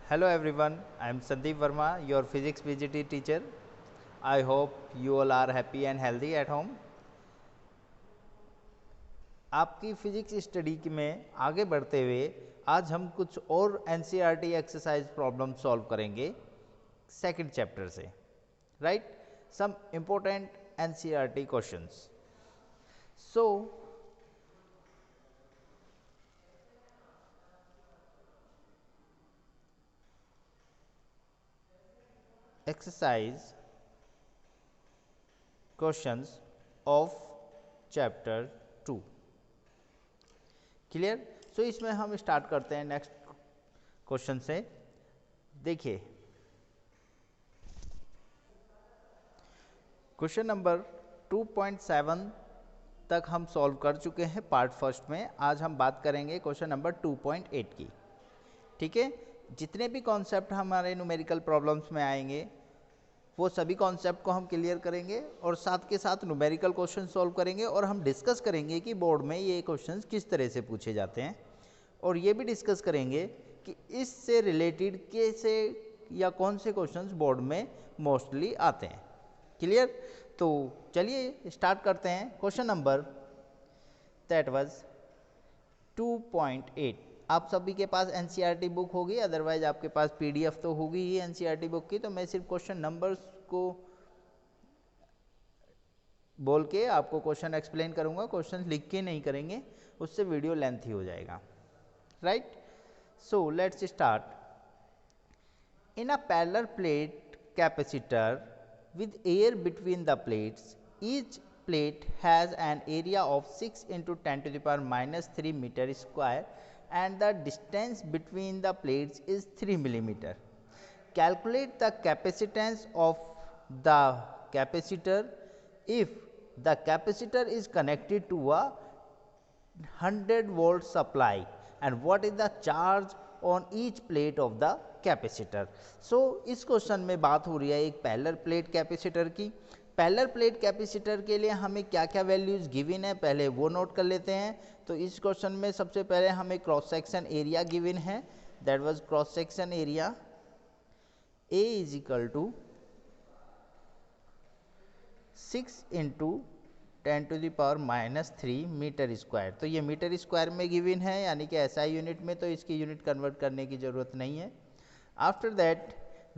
Hello everyone, I am Sandeep Verma, your physics PGT teacher. I hope you all are happy and healthy at home. आपकी physics study में आगे बढ़ते हुए आज हम कुछ और एनसीईआरटी एक्सरसाइज प्रॉब्लम सॉल्व करेंगे सेकंड चैप्टर से, right? Some important NCERT questions. So exercise questions of chapter 2. Clear? So इसमें हम स्टार्ट करते हैं नेक्स्ट क्वेश्चन से. देखिए, क्वेश्चन नंबर 2.7 तक हम सॉल्व कर चुके हैं पार्ट फर्स्ट में. आज हम बात करेंगे क्वेश्चन नंबर 2.8 की. ठीक है, जितने भी कॉन्सेप्ट हमारे न्यूमेरिकल प्रॉब्लम्स में आएंगे वो सभी कॉन्सेप्ट को हम क्लियर करेंगे और साथ के साथ न्यूमेरिकल क्वेश्चन सॉल्व करेंगे और हम डिस्कस करेंगे कि बोर्ड में ये क्वेश्चंस किस तरह से पूछे जाते हैं और ये भी डिस्कस करेंगे कि इससे रिलेटेड कैसे या कौन से क्वेश्चंस बोर्ड में मोस्टली आते हैं. क्लियर? तो चलिए स्टार्ट करते हैं. Question number that was 2.8. आप सभी के पास एनसीईआरटी बुक होगी, अदरवाइज आपके पास पीडीएफ तो होगी ही एनसीईआरटी बुक की. तो मैं सिर्फ क्वेश्चन नंबर्स को बोल के आपको क्वेश्चन एक्सप्लेन करूंगा, क्वेश्चन लिख के नहीं करेंगे, उससे वीडियो लेंथी हो जाएगा, right? So let's start. In a parallel plate capacitor with air between the plates, each plate has an area of 6 into 10 to the power minus 3 meter square and the distance between the plates is 3 millimeter. Calculate the capacitance of the capacitor if the capacitor is connected to a 100-volt supply and what is the charge on each plate of the capacitor. So इस question में बात हो रही है एक parallel plate capacitor की. Parallel plate capacitor के लिए हमें क्या क्या वैल्यूज गिवन है पहले वो नोट कर लेते हैं. तो इस क्वेश्चन में सबसे पहले हमें क्रॉस सेक्शन एरिया गिवन है, that was cross section area A is equal to 6 into 10 to the power minus 3 metre square. तो ये मीटर स्क्वायर में गिवन है, यानी कि एसआई यूनिट में, तो इसकी यूनिट कन्वर्ट करने की ज़रूरत नहीं है. After that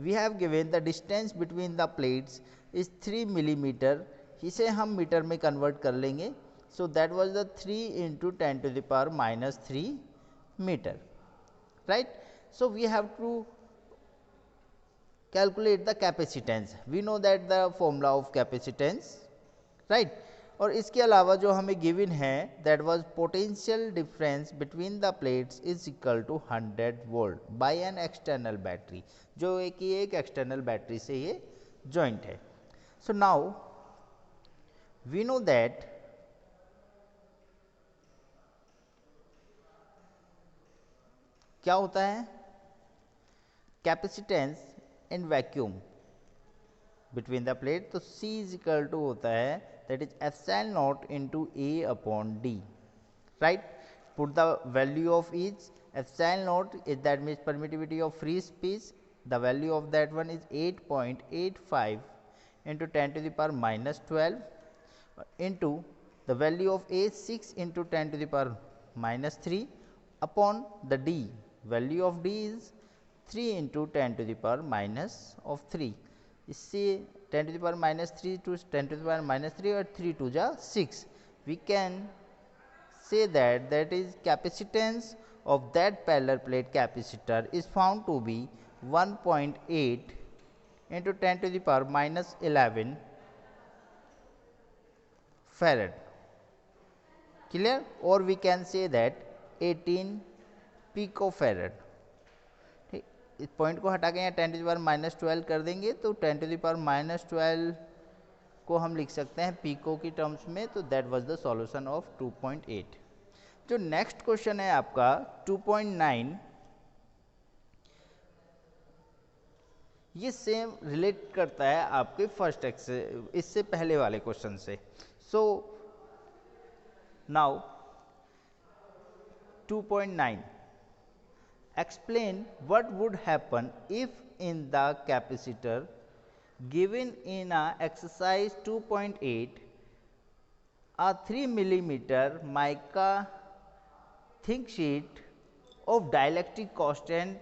we have given the distance between the plates is 3 millimeter. इसे हम मीटर में कन्वर्ट कर लेंगे. So that was the 3 into 10 to the power minus 3 meter, right? So we have to calculate the capacitance. We know that the formula of capacitance, right? और इसके अलावा जो हमें गिवन है that was potential difference between the plates is equal to 100 volt by an external battery, जो एक external battery से ये जॉइंट है. So now we know that क्या होता है capacitance in vacuum between the plate. तो C इज इक्वल टू होता है that is epsilon naught into A upon D, right? Put the value of each. Epsilon naught is that means permittivity of free space. The value of that one is 8.85 into 10 to the power minus 12 into the value of A 6 into 10 to the power minus 3 upon the D. Value of D is 3 into 10 to the power minus of 3. इससे 10 to the power minus 3 to 10 to the power minus 3 और 3 to the 6. We can say that is capacitance of that parallel plate capacitor is found to be 1.8 into 10 to the power minus 11 farad. Clear? Or we can say that 18 picofarad. इस point को हटा के यहाँ 10 to the power minus 12 कर देंगे तो 10 to the power minus 12 को हम लिख सकते हैं पीको की टर्म्स में. तो that was the solution of 2.8. जो नेक्स्ट क्वेश्चन है आपका 2.9, ये सेम रिलेट करता है आपके फर्स्ट इससे पहले वाले क्वेश्चन से. So now 2.9 explain what would happen if in the capacitor given in a exercise 2.8 a 3 millimeter mica thin sheet of dielectric constant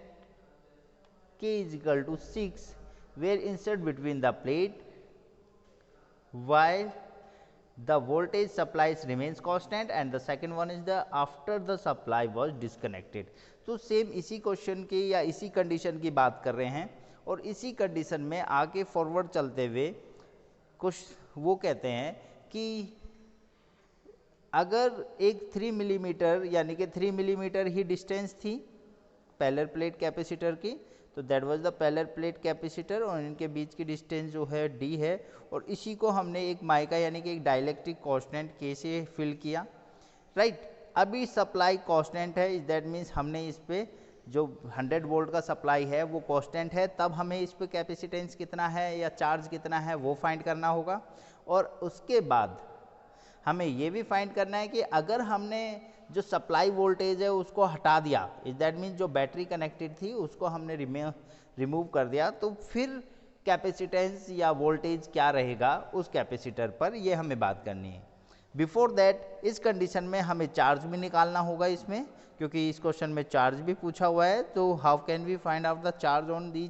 K is equal to 6 were inserted between the plate while the voltage supplies remains constant and the second one is the after the supply was disconnected. तो same इसी question की या इसी condition की बात कर रहे हैं और इसी कंडीशन में आगे फॉरवर्ड चलते हुए कुछ वो कहते हैं कि अगर एक 3 मिलीमीटर यानी कि 3 मिलीमीटर ही डिस्टेंस थी पैरेलल प्लेट कैपेसिटर की, तो that was the parallel plate capacitor और इनके बीच की डिस्टेंस जो है डी है और इसी को हमने एक माइका यानी कि एक डाइलेक्ट्रिक कांस्टेंट के से फिल किया, राइट। अभी सप्लाई कांस्टेंट है, दैट मीन्स हमने इस पे जो 100 वोल्ट का सप्लाई है वो कांस्टेंट है, तब हमें इस पे कैपेसिटेंस कितना है या चार्ज कितना है वो फाइंड करना होगा। और उसके बाद हमें ये भी फाइंड करना है कि अगर हमने जो सप्लाई वोल्टेज है उसको हटा दिया, इज दैट मीन जो बैटरी कनेक्टेड थी उसको हमने रिमूव कर दिया, तो फिर कैपेसिटेंस या वोल्टेज क्या रहेगा उस कैपेसिटर पर, ये हमें बात करनी है। बिफोर दैट इस कंडीशन में हमें चार्ज भी निकालना होगा इसमें, क्योंकि इस क्वेश्चन में चार्ज भी पूछा हुआ है। तो how can we find out the charge on the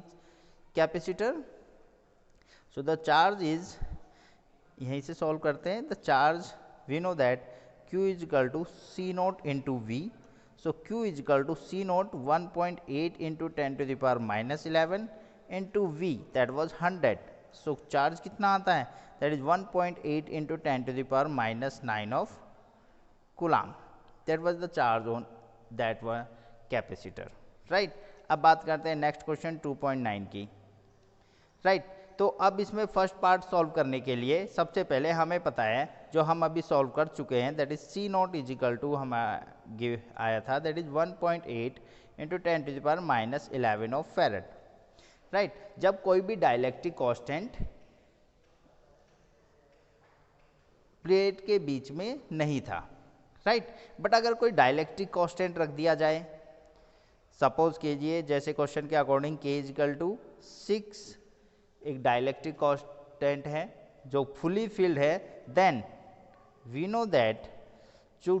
capacitor? So the charge is, यहीं से सॉल्व करते हैं। The charge we know that Q is equal to C naught into V. So Q is equal to C naught 1.8 into 10 to the power minus 11 into V, that was 100. So charge कितना आता है? That is 1.8 into 10 to the power minus 9 of Coulomb. That was the charge on that one capacitor, right? अब बात करते हैं next question 2.9 की, right. तो अब इसमें फर्स्ट पार्ट सॉल्व करने के लिए सबसे पहले हमें पता है जो हम अभी सॉल्व कर चुके हैं, that is C naught is equal to हम आया था, that is 1.8 into 10 to the power minus 11 of farad, right. जब कोई भी डाइलेक्ट्रिक कांस्टेंट प्लेट के बीच में नहीं था, राइट। बट अगर कोई डाइलेक्ट्रिक कांस्टेंट रख दिया जाए, सपोज कीजिए जैसे क्वेश्चन के according K is equal to 6 एक डाइलेक्ट्रिक कांस्टेंट है जो फुली फिल्ड है, देन वी नो दैट जो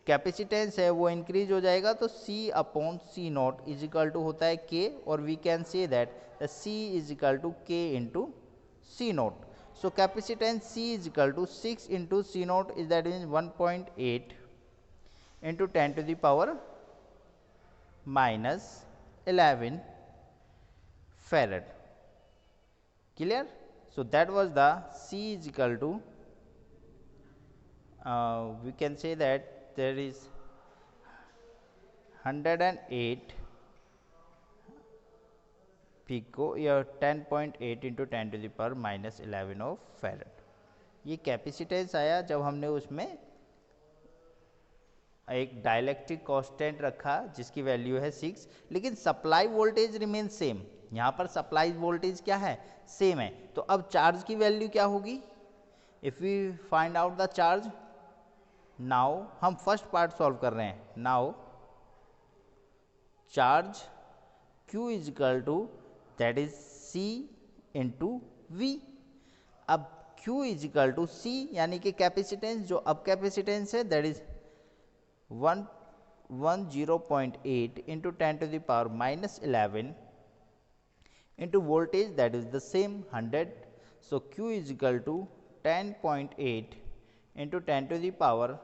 कैपेसिटेंस है वो इंक्रीज हो जाएगा, तो C upon C naught is equal to होता है K, और we can say that the C is equal to K into C naught. So capacitance C is equal to 6 into C naught is that means 1.8 into 10 to the power minus 11 farad. Clear? So that was the C is equal to we can say that there is 108 pico या 10.8 into 10 to the power minus 11 of farad। ये capacitance आया जब हमने उसमें एक dielectric constant रखा जिसकी value है 6, लेकिन सप्लाई वोल्टेज रिमेन सेम। यहाँ पर सप्लाई वोल्टेज क्या है? सेम है। तो अब चार्ज की वैल्यू क्या होगी? If we find out the charge, now हम फर्स्ट पार्ट सॉल्व कर रहे हैं। Now charge Q is equal to that is C into V। अब Q is equal to C यानी कि कैपेसिटेंस, जो अब कैपेसिटेंस है that is 10.8 into 10 to the power minus 11 into voltage, that is the same 100. So Q is equal to 10.8 into 10 to the power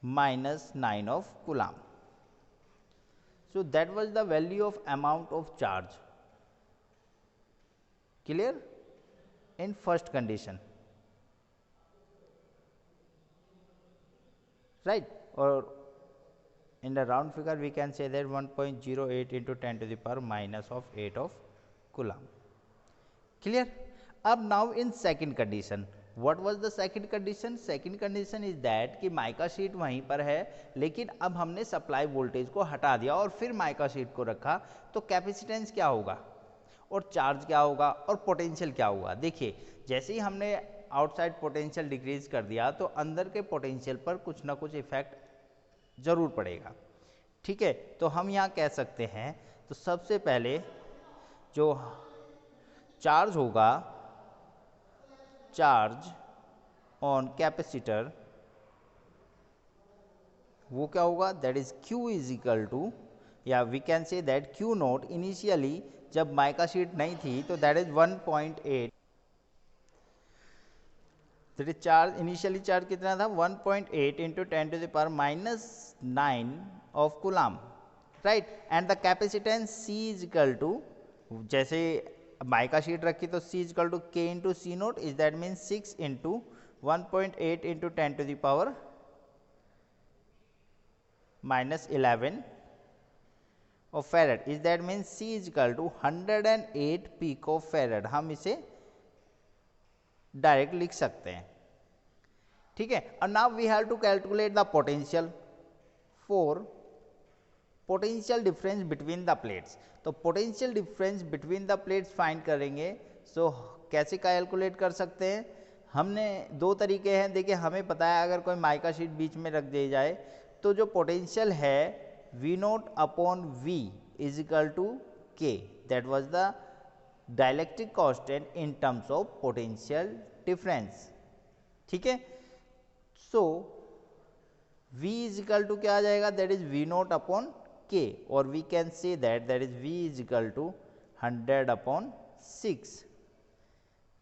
minus 9 of Coulomb. So that was the value of amount of charge. Clear? In first condition, right? Or in the round figure we can say that 1.08 into 10 to the power minus of 8 of Coulomb. Clear? अब now in second condition, what was the second condition? Second condition is that कि mica sheet वहीं पर है, लेकिन अब हमने supply voltage को हटा दिया और फिर माइका शीट को रखा, तो कैपेसिटेंस क्या होगा और चार्ज क्या होगा और पोटेंशियल क्या होगा? देखिए, जैसे ही हमने आउटसाइड पोटेंशियल डिक्रीज कर दिया तो अंदर के पोटेंशियल पर कुछ ना कुछ इफेक्ट जरूर पड़ेगा, ठीक है, तो हम यहाँ कह सकते हैं, तो सबसे पहले जो चार्ज होगा, चार्ज ऑन कैपेसिटर, वो क्या होगा, that is Q is equal to, या we can say that Q not initially जब माइका शीट नहीं थी तो that is 1.8, that is charge, initially charge कितना था 1.8 into 10⁻⁹ of coulomb, right, and the capacitance C is equal to, जैसे mica sheet रखी तो C is equal to K into C not, is that mean 6 into 1.8 into 10⁻⁻11 of farad, is that means C is equal to 108 pico farad, हम इसे direct लिख सकते हैं, ठीक है। और now we have to calculate the potential for potential difference between the plates, तो potential difference between the plates find करेंगे। सो कैसे कैलकुलेट कर सकते हैं, हमने दो तरीके हैं, देखिए हमें पता है अगर कोई माइका शीट बीच में रख दी जाए तो जो पोटेंशियल है V not upon V is equal to K, that was the dielectric constant in terms of potential difference, ठीक है। So V is equal to क्या आ जाएगा, that is V not upon K, और we can say that is V is equal to 100/6,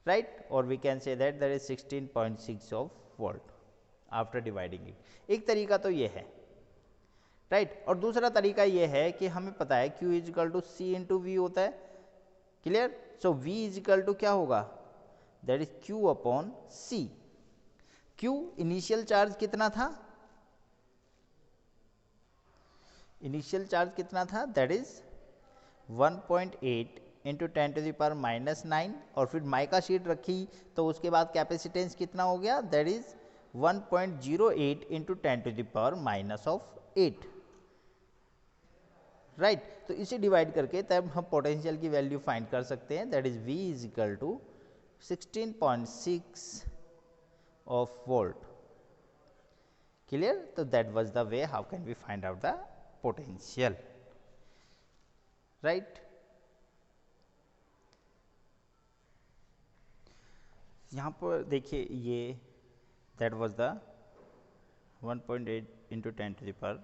right, और we can say that is 16.6 of volt after dividing it. एक तरीका तो ये है, राइट, और दूसरा तरीका ये है कि हमें पता है Q is equal to C into V होता है, clear. So V is equal to क्या होगा, that is Q upon C। Q initial charge कितना था, इनिशियल चार्ज कितना था, दैट इज 1.8 इंटू 10⁻⁹, और फिर माइका शीट रखी तो उसके बाद कैपेसिटेंस कितना हो गया, दैट इज 1.08 इंटू 10⁻⁸, राइट, तो इसे डिवाइड करके तब हम पोटेंशियल की वैल्यू फाइंड कर सकते हैं, that is V is equal to 16.6 of volt, clear. तो that was the way how can we find out the potential, right. यहाँ पर देखिए ये that was the 1.8 into 10⁻,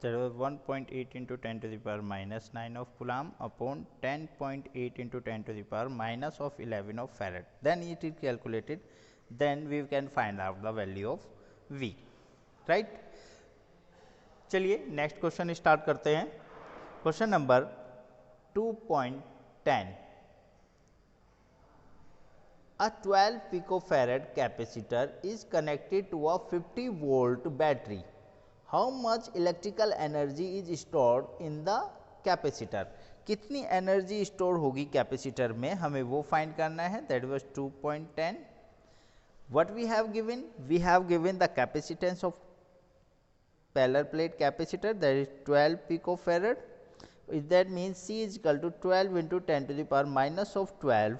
that was 1.8 into 10⁻⁹ of coulomb upon 10.8 into 10⁻⁻11 of farad, then it is calculated, then we can find out the value of V, right। चलिए next question start करते हैं। Question number 2.10, a 12 picofarad capacitor is connected to a 50 volt battery, how much electrical energy is stored in the capacitor, कितनी energy store होगी capacitor में, हमें वो find करना है, that was 2.10। What we have given the capacitance of parallel plate capacitor, that is 12 picofarad, that means C is equal to 12 into 10⁻⁻12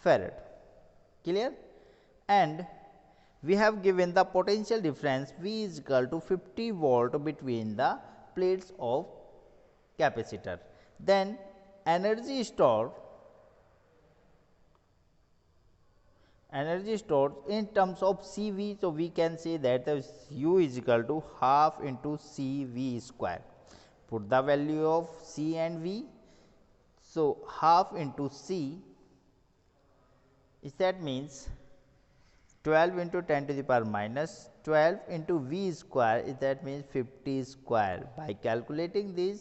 farad, clear, and we have given the potential difference V is equal to 50 volt between the plates of capacitor, then energy stored in terms of CV, so we can say that U is equal to half into CV square, put the value of C and V, so half into C is, that means 12 into 10⁻⁻12 into V square is, that means 50 square. By calculating this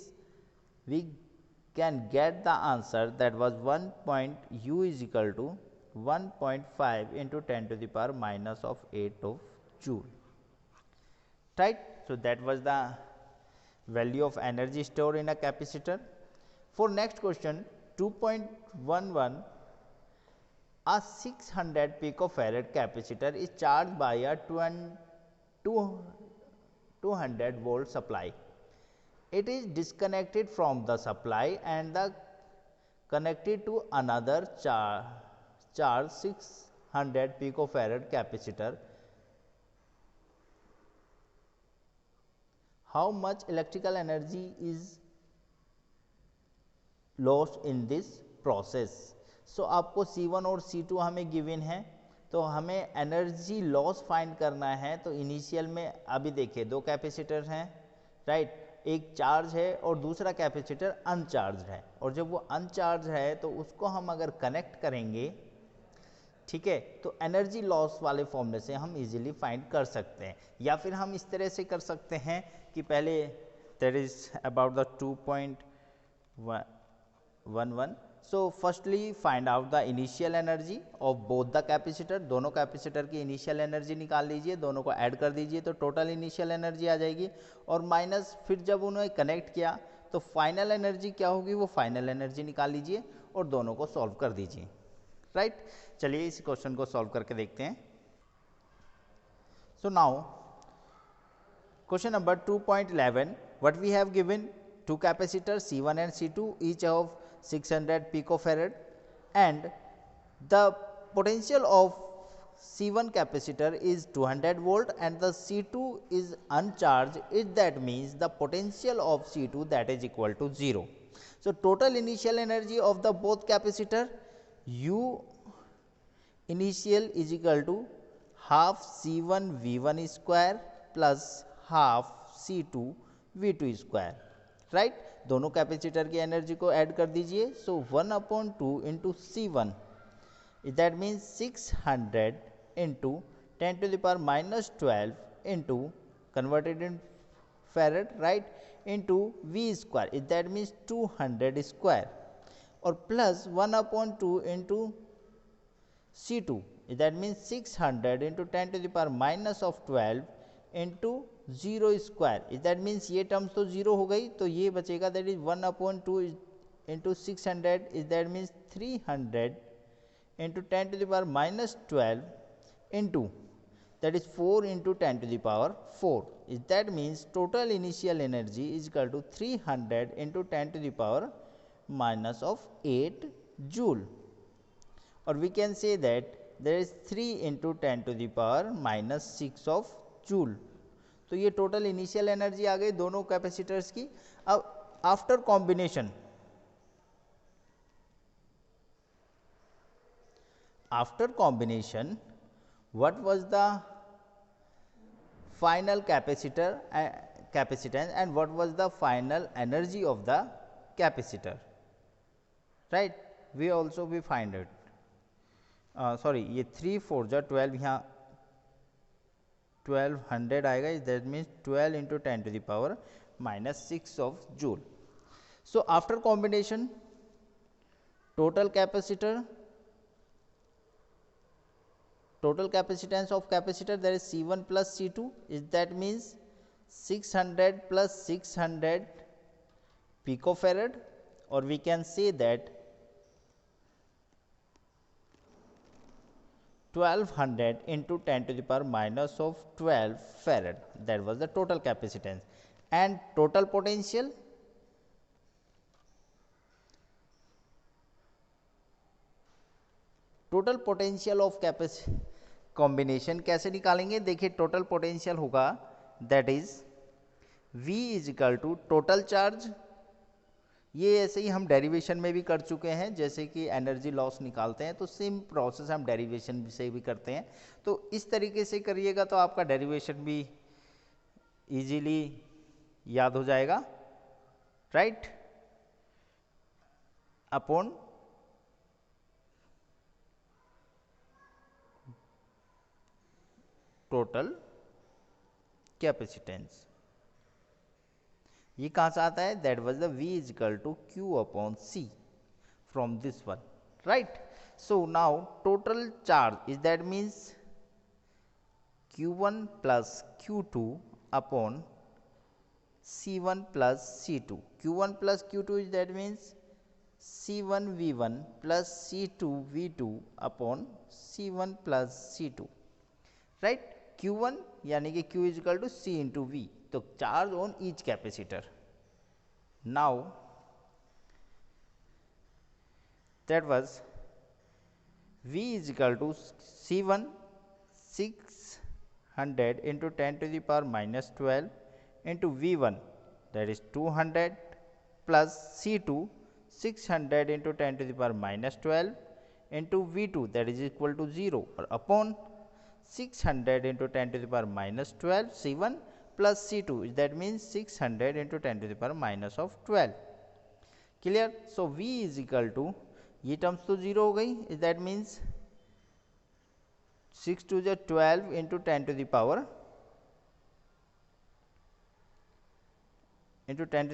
we can get the answer, that was U is equal to 1.5 into 10⁻⁸ of joule, right. So that was the value of energy stored in a capacitor. For next question 2.11, a 600 picofarad capacitor is charged by a 200 volt supply. It is disconnected from the supply and connected to another charged 600 picofarad capacitor. How much electrical energy is lost in this process. So आपको C1 और C2 हमें given है, तो हमें energy loss find करना है। तो initial में अभी देखिए दो कैपेसिटर हैं, राइट, एक चार्ज है और दूसरा कैपेसिटर अनचार्ज है, और जब वो अनचार्ज है तो उसको हम अगर कनेक्ट करेंगे, ठीक है, तो एनर्जी लॉस वाले फॉर्मूले से हम इजीली फाइंड कर सकते हैं। या फिर हम इस तरह से कर सकते हैं कि पहले that is about the 2.11। So firstly find out the initial energy of both the capacitor. दोनों कैपेसिटर की इनिशियल एनर्जी निकाल लीजिए, दोनों को ऐड कर दीजिए तो टोटल इनिशियल एनर्जी आ जाएगी, और माइनस फिर जब उन्हें कनेक्ट किया तो फाइनल एनर्जी क्या होगी, वो फाइनल एनर्जी निकाल लीजिए और दोनों को सॉल्व कर दीजिए, राइट। चलिए इस क्वेश्चन को सॉल्व करके देखते हैं। So now question number 2.11, what we have given two capacitors C1 and C2 each of 600 picofarad, and the potential of C1 capacitor is 200 volt and the C2 is uncharged. That means the potential of C2 that is equal to 0. So total initial energy of the both capacitor U initial is equal to half C1 V1 square plus half C2 V2 square, right. दोनों capacitor की energy को add कर दीजिए। So 1/2 into C1, that means 600 into 10⁻⁻12 into converted in farad, right, into V square, that means 200 square, और plus 1/2 into C2, that means 600 into 10⁻12 into 0 square, that means ये terms तो 0 हो गई, तो ये बचेगा, that is 1/2 into 600, that means 300 into 10⁻12 into that is 4 into 10 to the power 4. That means total initial energy is equal to 300 into 10 to the power minus of 8 joule, or we can say that there is 3 into 10 to the power minus 6 of joule. तो ये total initial energy आ गई दोनों capacitors की। अब after combination what was the final capacitance and what was the final energy of the capacitor, right, we also we find it, sorry, ये 3 4 जा 12, यहाँ 1200 आएगा, that means 12 into 10 to the power minus 6 of joule. So after combination, total capacitance of capacitor, that is C1 plus C2, is that means 600 plus 600 picofarad, or we can say that 1200 into 10 to the power minus of 12 farad. That was the total capacitance. And total potential, of combination कैसे निकालेंगे, देखिए total potential होगा, that is V is equal to total charge. ये ऐसे ही हम derivation में भी कर चुके हैं, जैसे कि एनर्जी लॉस निकालते हैं तो सेम प्रोसेस हम डेरिवेशन से भी करते हैं। तो इस तरीके से करिएगा तो आपका डेरिवेशन भी इजीली याद हो जाएगा, राइट, अपॉन टोटल कैपेसिटेंस। ये कहाँ से आता है, that was the V is equal to Q upon C from this one, right. So now total charge is that means Q1 plus Q2 upon C1 plus C2. Q1 plus Q2 is that means C1 V1 plus C2 V2 upon C1 plus C2, right. Q1 यानी कि Q is equal to C into V, तो charge on each capacitor. Now that was V is equal to C1 600 into 10 to the power minus 12 into V1 that is 200 plus C2 600 into 10 to the power minus 12 into V2 that is equal to 0 or upon 600 into 10 to the power minus 12 C1 plus C2 that means 600 into 10 to the power minus of 12. Clear? So V is equal to ये terms तो 0 हो गई, that means 6 to the 12 into 10 to the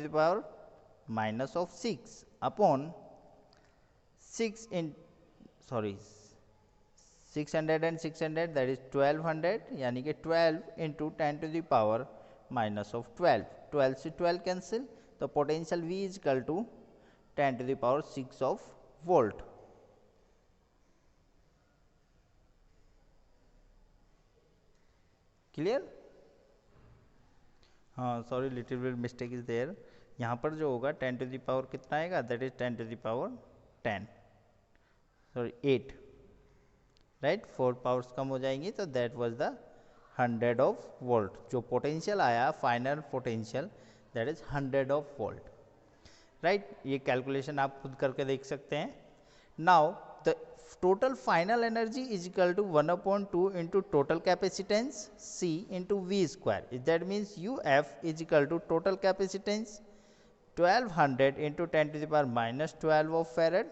power minus of 6 upon 6 in 600 and 600 that is 1200 यानी कि 12 into 10 to the power minus of 12 से 12 cancel तो potential V is equal to 10 to the power 6 of volt. Clear? हाँ sorry little bit mistake is there, यहाँ पर जो होगा 10 to the power कितना आएगा that is 10 to the power 8 right, 4 powers कम हो जाएंगी तो that was the 100 of volt. जो पोटेंशियल आया final potential that is 100 of volt right. ये कैलकुलेशन आप खुद करके देख सकते हैं. Now the total final energy is equal to 1/2 into total capacitance C into V square. That means UF is equal to total capacitance 1200 into 10 to the power minus 12 of farad,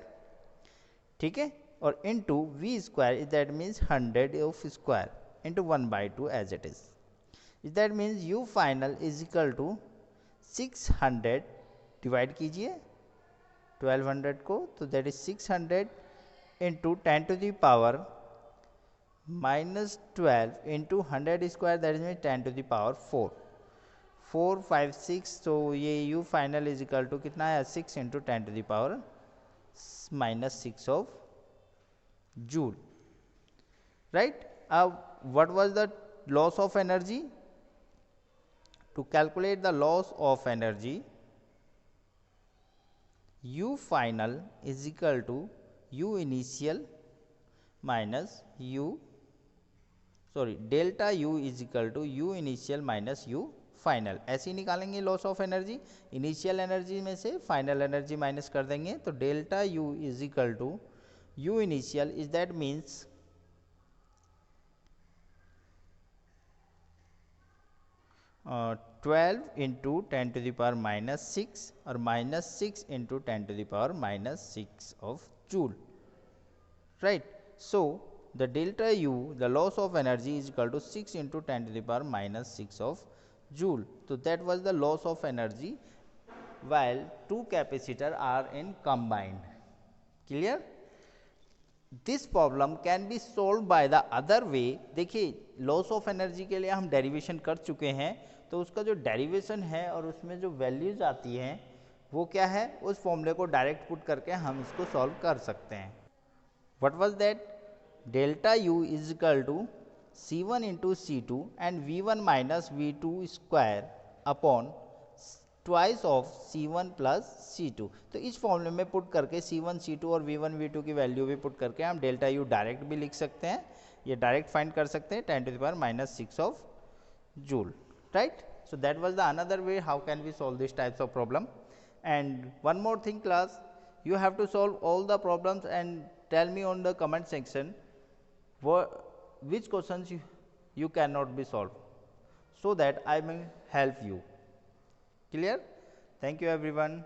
ठीक है, और into V square that means 100 of square into 1/2 as it is. That means U final is equal to 600 divide कीजिए 1200 को तो that is 600 into 10 to the power minus 12 into 100 square that is 10 to the power 4 5 6 तो ये U final is equal to कितना है 6 into 10 to the power minus 6 of joule right. What was the loss of energy? To calculate the loss of energy, U final is equal to U initial minus delta U is equal to U initial minus U final. ऐसे ही निकालेंगे loss of energy, initial energy में से final energy minus कर देंगे तो delta U is equal to U initial is that means 12 into 10 to the power minus 6 और minus 6 into 10 to the power minus 6 of joule right. So the delta U, the loss of energy is equal to 6 into 10 to the power minus 6 of joule. So that was the loss of energy while two capacitors are in combined. Clear? This problem can be solved by the other way. देखिए loss of energy के लिए हम derivation कर चुके हैं तो उसका जो डेरिवेशन है और उसमें जो वैल्यूज आती हैं वो क्या है, उस फॉर्मूले को डायरेक्ट पुट करके हम इसको सॉल्व कर सकते हैं. What was that? Delta U is equal to C1 into C2 and V1 minus V2 square upon twice of C1 plus C2. तो इस फॉर्मूले में पुट करके C1 C2 और V1 V2 की वैल्यू भी पुट करके हम डेल्टा U डायरेक्ट भी लिख सकते हैं, ये डायरेक्ट फाइंड कर सकते हैं 10 to the power minus 6 of joule right. So that was the another way how can we solve these types of problem. And one more thing class, you have to solve all the problems and tell me on the comment section which questions you cannot be solved so that I may help you. Clear? Thank you everyone.